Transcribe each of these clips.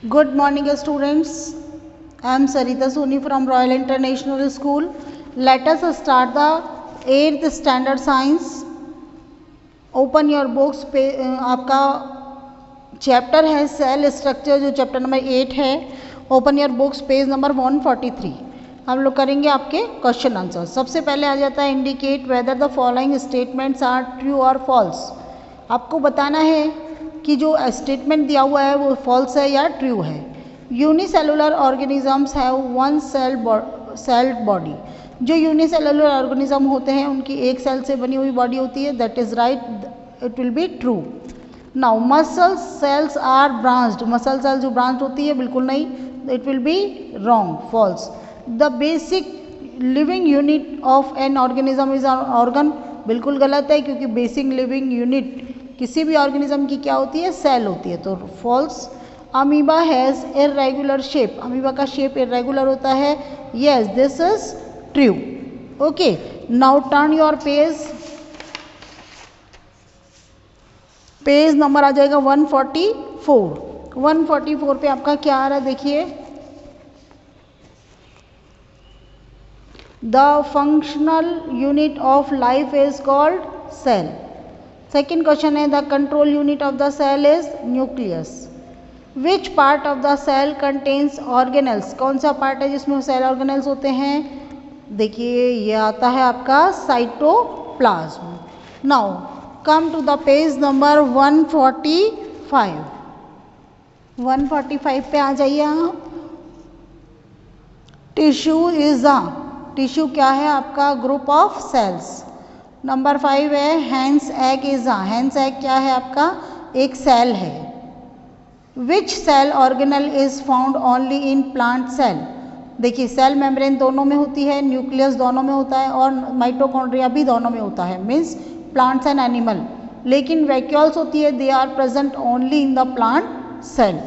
Good morning, students. I am Sarita Soni from Royal International School. Let us start the 8th standard science. Open your books पे आपका chapter है cell structure, जो chapter number 8 है. Open your books page number 143. हम लोग करेंगे आपके question answer. सबसे पहले आ जाता है indicate whether the following statements are true और फॉल्स. आपको बताना है कि जो स्टेटमेंट दिया हुआ है वो फॉल्स है या ट्रू है. Unicellular organisms have one sailed body. जो यूनिसेलुलर ऑर्गेनिज्म होते हैं उनकी एक सेल से बनी हुई बॉडी होती है. That is right, it will be true. Now muscle cells are branched. Muscle cell जो ब्रांच होती है, बिल्कुल नहीं, it will be wrong, false. The basic living unit of an organism is organ. बिल्कुल गलत है, क्योंकि बेसिक लिविंग यूनिट किसी भी ऑर्गेनिज्म की क्या होती है, सेल होती है, तो false. Amoeba has irregular shape. Amoeba का शेप इरेगुलर होता है. Yes, this is true. Okay, now turn your page number आ जाएगा 144. 144 पे आपका क्या आ रहा है, देखिए. The functional unit of life is called cell. Second question है the control unit of the cell is nucleus. Which part of the cell contains organelles. कौन सा पार्ट है जिसमें सेल ऑर्गेनेल्स होते हैं. देखिए ये आता है आपका cytoplasm. Now come to the page number 145. 145 पे आ जाइए आप. Tissue is a. टिश्यू क्या है आपका, ग्रुप ऑफ सेल्स. नंबर 5 है hen's egg is a. Hen's egg क्या है आपका, एक सेल है. Which cell organelle is found only in plant cell. देखिए सेल मेम्ब्रेन दोनों में होती है, न्यूक्लियस दोनों में होता है, और माइटोकॉन्ड्रिया भी दोनों में होता है, मीन्स प्लांट्स एंड एनिमल. लेकिन वैक्यूल्स होती है, they are present only in the plant cell.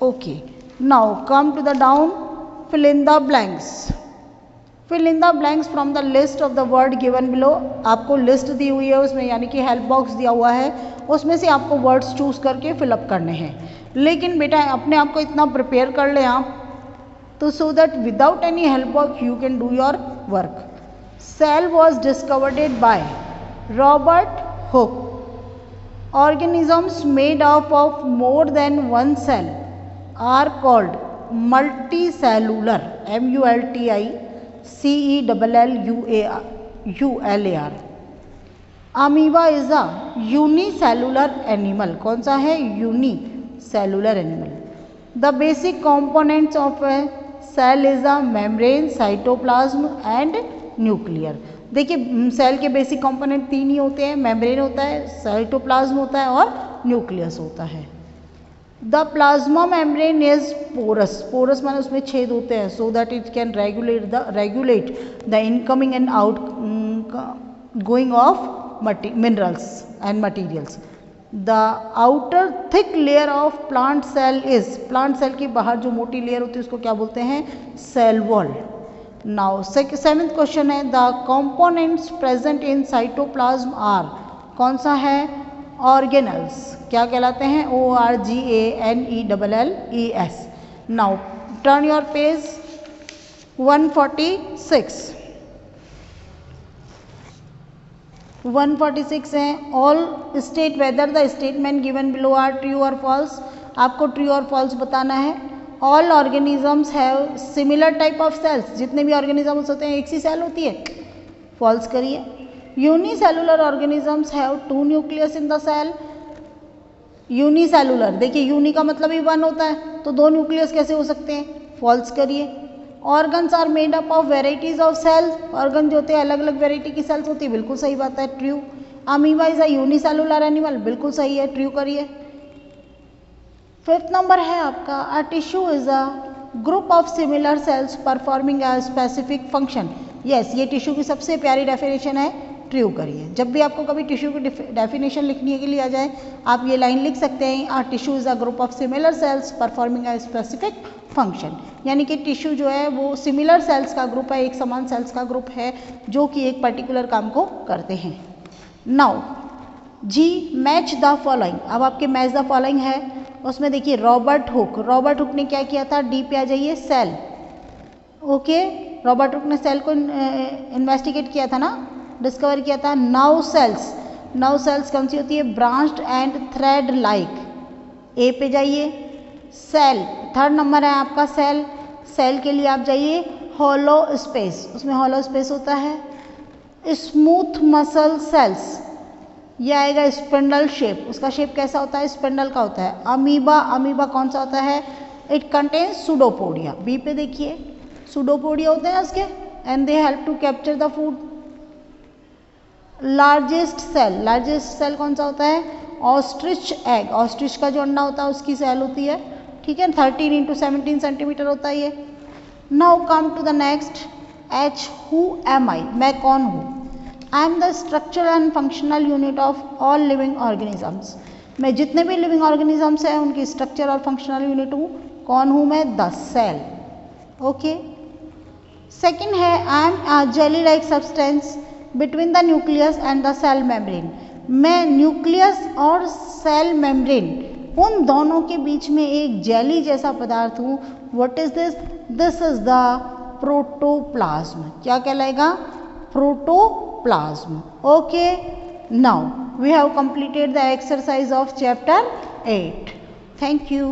Okay, now come to the down. Fill in the blanks. Fill in the blanks from the list of the word given below. आपको list दी हुई है उसमें, यानी कि help box दिया हुआ है, उसमें से आपको वर्ड्स चूज करके फिलअप करने हैं. लेकिन बेटा अपने आप को इतना प्रिपेयर कर लें आप, तो so that without any help box you can do your work. Cell was discovered by Robert Hooke. organisms made up of more than one cell are called multicellular. multicellular. amoeba is a unicellular animal. कौन सा है, unicellular animal. the basic components of a cell is a membrane, cytoplasm and nuclear. देखिए cell के basic component 3 ही होते हैं, membrane होता है, cytoplasm होता है और न्यूक्लियस होता है. The plasma membrane is porous. Porous माने उसमें छेद होते हैं, so that it can regulate the incoming and outgoing of minerals and materials. The outer thick layer of plant cell is. Plant cell की बाहर जो मोटी लेयर होती है उसको क्या बोलते हैं, cell wall. Now seventh question है the components present in cytoplasm are. कौन सा है, ऑर्गेनल्स. क्या कहलाते हैं, ORGANELLES. Now turn your page 146. 146 है all state whether the statement given below are true और फॉल्स. आपको ट्रू और फॉल्स बताना है. All organisms have similar type of cells. जितने भी ऑर्गेनिजम्स होते हैं एक सी सेल होती है, फॉल्स करिए. Unicellular organisms have 2 nucleus in the cell. Unicellular, देखिए यूनि का मतलब ही 1 होता है, तो 2 न्यूक्लियस कैसे हो सकते हैं, फॉल्स करिए. Organs are made up of varieties of cells. Organ जो होते हैं अलग अलग वेराइटी की सेल्स होती है, बिल्कुल सही बात है, true. Amoeba is a unicellular animal, बिल्कुल सही है, ट्रू करिए. 5th नंबर है आपका a tissue is a group of similar sales performing a specific function. Yes, ये टिश्यू की सबसे प्यारी डेफिनेशन है, ट्रू करिए. जब भी आपको कभी टिश्यू की डेफिनेशन लिखने के लिए आ जाए, आप ये लाइन लिख सकते हैं, a tissue is a group of similar sales performing a specific function. यानी कि टिश्यू जो है वो सिमिलर सेल्स का ग्रुप है, एक समान सेल्स का ग्रुप है जो कि एक पर्टिकुलर काम को करते हैं. Now G match the following. अब आपके मैच द फॉलोइंग है. उसमें देखिए रॉबर्ट हुक ने क्या किया था, डी पे आ जाइए, सेल। ओके, रॉबर्ट हुक ने सेल को इन्वेस्टिगेट किया था ना, डिस्कवर किया था। नाउ सेल्स कौन सी होती है, ब्रांच्ड एंड थ्रेड लाइक। ए पे जाइए, सेल, थर्ड नंबर है आपका सेल। सेल के लिए आप जाइए हॉलो स्पेस, उसमें हॉलो स्पेस होता है। स्मूथ मसल सेल्स, ये आएगा स्पिंडल शेप, उसका शेप कैसा होता है, स्पिंडल का होता है। अमीबा कौन सा होता है, इट कंटेन्स सुडोपोडिया। बी पे देखिए, सुडोपोडिया होते हैं उसके, and they help to capture the food. Largest cell कौन सा होता है, ऑस्ट्रिच एग, ऑस्ट्रिच का जो अंडा होता है उसकी सेल होती है, ठीक है। 13 इंटू 17 सेंटीमीटर होता है ये। Now come to the next, H, who am I, मैं कौन हूँ। I am the structural and functional unit of all living organisms, मैं जितने भी लिविंग ऑर्गेनिजम्स हैं उनकी स्ट्रक्चर और फंक्शनल यूनिट हूँ। कौन हूँ मैं, द सेल। ओके, सेकेंड है, I am a jelly like substance between the nucleus and the cell membrane, मैं न्यूक्लियस और सेल मेम्ब्रेन उन दोनों के बीच में एक जेली जैसा पदार्थ हूँ। What is this, this is the protoplasm, क्या कहलाएगा, protoplasm. Okay, now we have completed the exercise of chapter 8. Thank you.